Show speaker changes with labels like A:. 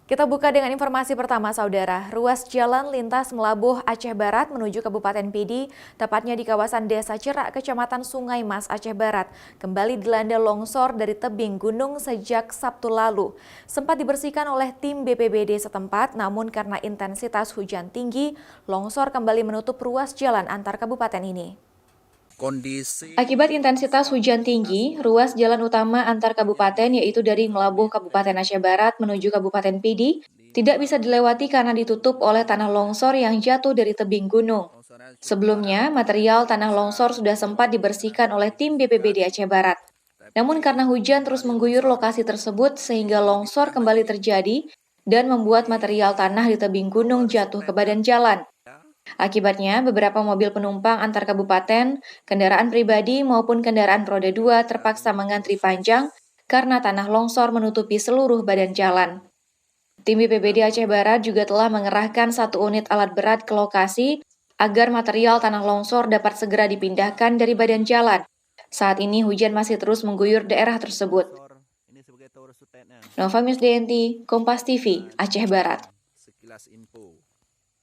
A: Kita buka dengan informasi pertama, Saudara. Ruas jalan lintas Melabuh Aceh Barat menuju Kabupaten Pidi, tepatnya di kawasan Desa Cerak, Kecamatan Sungai Mas, Aceh Barat, kembali dilanda longsor dari tebing gunung sejak Sabtu lalu. Sempat dibersihkan oleh tim BPBD setempat, namun karena intensitas hujan tinggi, longsor kembali menutup ruas jalan antar kabupaten ini. Akibat intensitas hujan tinggi, ruas jalan utama antar kabupaten yaitu dari Melabuh Kabupaten Aceh Barat menuju Kabupaten Pidi tidak bisa dilewati karena ditutup oleh tanah longsor yang jatuh dari tebing gunung. Sebelumnya, material tanah longsor sudah sempat dibersihkan oleh tim BPBD Aceh Barat. Namun karena hujan terus mengguyur lokasi tersebut sehingga longsor kembali terjadi dan membuat material tanah di tebing gunung jatuh ke badan jalan. Akibatnya, beberapa mobil penumpang antar kabupaten, kendaraan pribadi maupun kendaraan roda 2 terpaksa mengantri panjang karena tanah longsor menutupi seluruh badan jalan. Tim BPBD Aceh Barat juga telah mengerahkan 1 unit alat berat ke lokasi agar material tanah longsor dapat segera dipindahkan dari badan jalan. Saat ini hujan masih terus mengguyur daerah tersebut. Nova Misdayanti, Kompas TV, Aceh Barat.